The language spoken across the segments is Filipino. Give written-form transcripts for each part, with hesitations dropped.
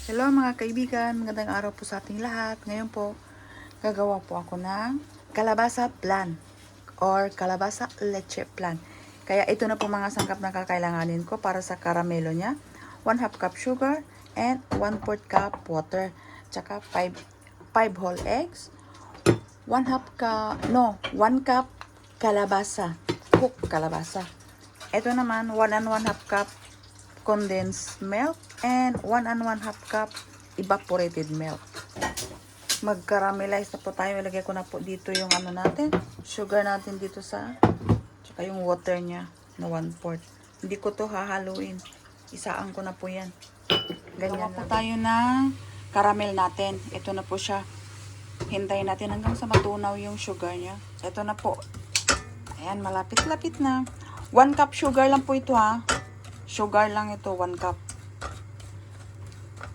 Hello mga kaibigan, magandang araw po sa ating lahat. Ngayon po, gagawa po ako ng kalabasa flan or kalabasa leche flan. Kaya ito na po mga sangkap na kakailanganin ko para sa karamelo niya. 1/2 cup sugar and 1/4 cup water. Tsaka 5 whole eggs. 1 cup kalabasa. Cooked kalabasa. Ito naman, 1 1/2 cup condensed milk and 1 1/2 cup evaporated milk. Mag-caramelize na po tayo. Ilagay ko na po dito yung ano natin, sugar natin dito sa, tsaka yung water niya na 1/4. Hindi ko to hahaluin. Isaan ko na po yan. Ganyan po tayo na caramel natin. Ito na po siya. Hintayin natin hanggang sa matunaw yung sugar niya. Ito na po. Ayan, malapit-lapit na. 1 cup sugar lang po ito ha. Sugar lang ito, 1 cup.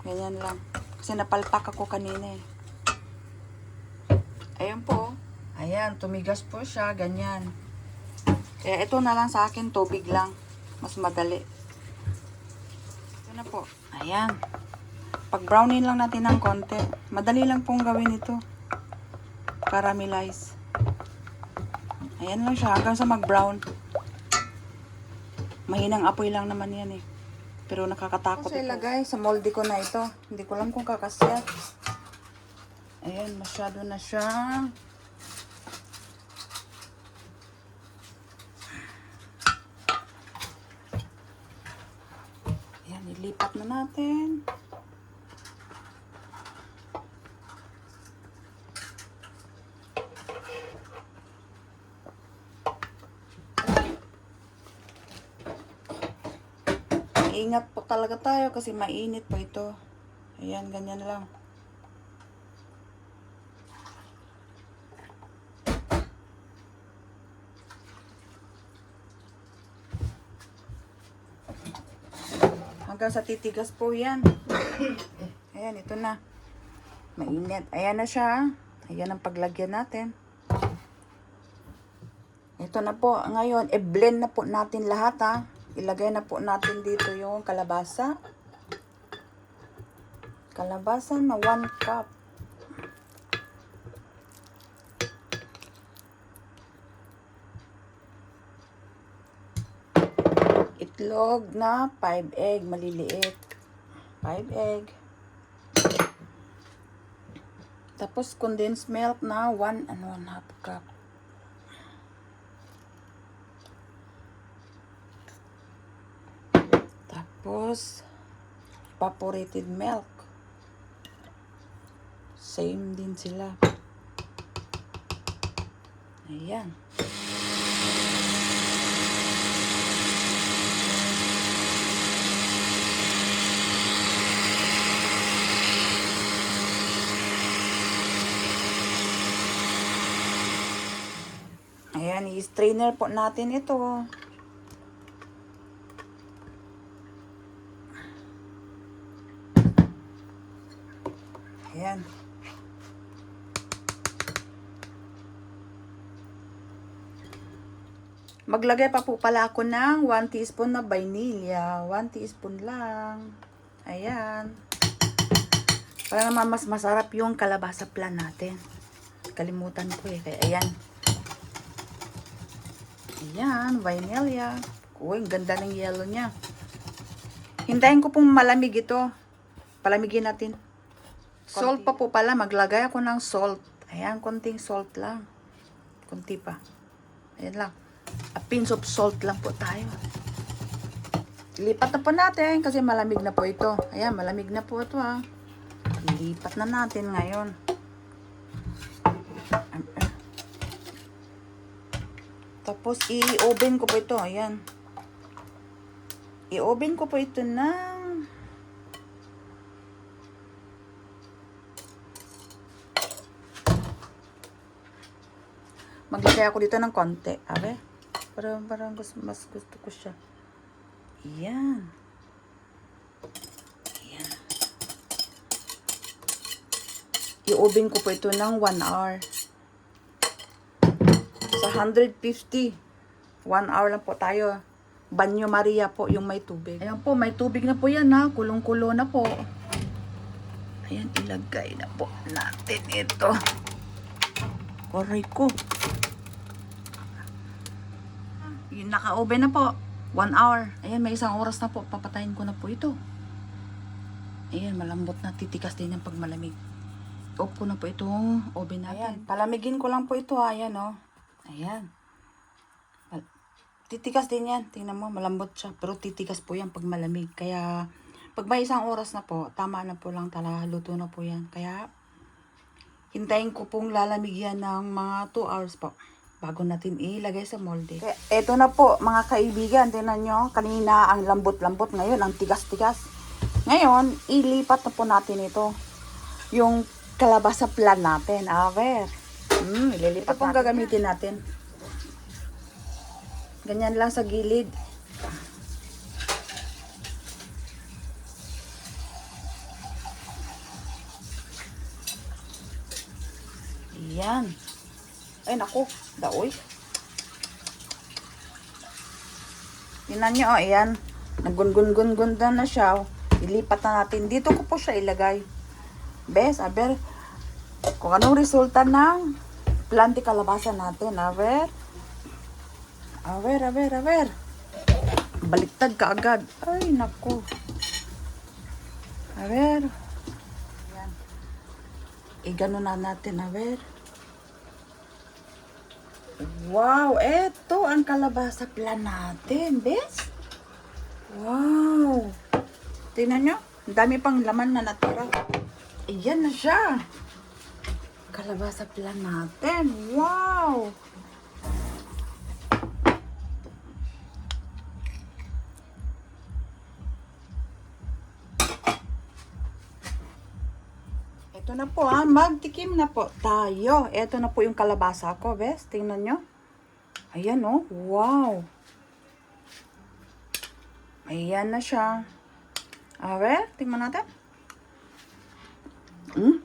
Ganyan lang. Kasi napalpak ako kanina eh. Ayan po. Ayan, tumigas po siya. Ganyan. Kaya ito na lang sa akin, tubig lang. Mas madali. Ito na po. Ayan. Pag-brownin lang natin ng konti. Madali lang pong gawin ito. Caramelize. Ayan lang siya. Hanggang sa mag-brown. Mahinang apoy lang naman yan eh. Pero nakakatakot ito. Ilagay sa molde ko na ito. Hindi ko lang kung kakasya. Ayan, masyado na siya. Ayan, ilipat na natin. Ingat po talaga tayo kasi mainit po ito. Ayan, ganyan lang. Hanggang sa titigas po yan. Ayan, ito na. Mainit. Ayan na siya. Ayan ang paglagyan natin. Ito na po. Ngayon, i-blend na po natin lahat ha. Ilagay na po natin dito yung kalabasa. Kalabasa na 1 cup. Itlog na 5 egg, maliliit. 5 egg. Tapos condensed milk na 1 1/2 cup. Tapos evaporated milk. Same din sila. Ayan. Ayan, i-strainer po natin ito. Ayan. Maglagay pa po pala ako ng 1 teaspoon na vanilla. 1 teaspoon lang. Ayan. Para naman mas masarap yung kalabasa flan natin. Kalimutan ko eh. Kaya ayan. Ayan, vanilla. Uy, ang ganda ng yellow niya. Hintayin ko pong malamig ito. Palamigin natin. Salt pa po pala. Maglagay ako ng salt. Ayan, konting salt lang. Konti pa. Ayan lang. A pinch of salt lang po tayo. Lipat na po natin kasi malamig na po ito. Ayan, malamig na po ito ha. Lipat na natin ngayon. Tapos i-oven ko po ito. Ayan. I-oven ko po ito ng maglagay ako dito ng konti. Abe? Parang mas gusto ko siya. Ayan. Ayan. I-oven ko po ito ng 1 hour. Sa 150. 1 hour lang po tayo. Banyo Maria po yung may tubig. Ayan po, may tubig na po yan ha. Kulong-kulo na po. Ayan, ilagay na po natin ito. Koray ko. Yung naka-oven na po. 1 hour. Ayan, may 1 oras na po. Papatayin ko na po ito. Ayan, malambot na. Titikas din yung pag malamig. Off ko na po itong oven natin. Ayan, palamigin ko lang po ito. Ayan, oh. Ayan. Titikas din yan. Tingnan mo, malambot siya. Pero titikas po yan pag malamig. Kaya, pag may 1 oras na po, tama na po lang talaga. Luto na po yan. Kaya, hintayin ko pong lalamig yan ng mga 2 hours po. Bago natin ilagay sa molde. Kaya, eto na po, mga kaibigan. Tingnan nyo, kanina ang lambot-lambot. Ngayon, ang tigas-tigas. Ngayon, ilipat na po natin ito. Yung kalabasa plan natin. Aver. Ililipat ito pong gagamitin natin. Ganyan lang sa gilid. Yan. Ay, naku. Daoy. Tingnan nyo, ayan. Nagun-gun-gun-gun na siya. Ilipat na natin. Dito ko po siya ilagay. Bes, aber. Kung anong resulta ng planti kalabasa natin. Aber. Aber. Baliktad ka agad. Ay, naku. Aber. Ayan. Igano na natin, aber. Wow, eto ang kalabasa plan natin, bes. Wow. Tingnan nyo, ang dami pang laman na natira. Ayan na siya. Kalabasa plan natin. Wow. Ito na po magtikim na po tayo. Ito na po yung kalabasa ko, bes. Tingnan nyo. Ayan oh, wow. Ayan na siya. Awe, tingnan natin.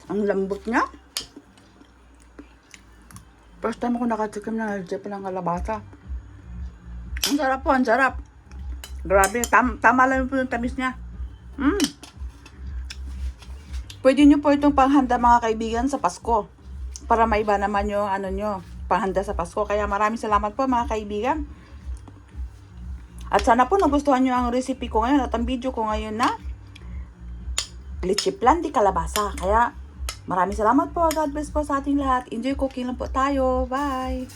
Ang lambot niya. First time ako nakatikim ng LJ pa ng kalabasa. Ang sarap po, ang sarap. Grabe, tama lang po yung tamis niya. Pwede nyo po itong panghanda mga kaibigan sa Pasko. Para maiba naman yung ano nyo, panghanda sa Pasko. Kaya maraming salamat po mga kaibigan. At sana po nagustuhan nyo ang recipe ko ngayon at ang video ko ngayon na leche plan di kalabasa. Kaya maraming salamat po. God bless po sa ating lahat. Enjoy cooking lang po tayo. Bye!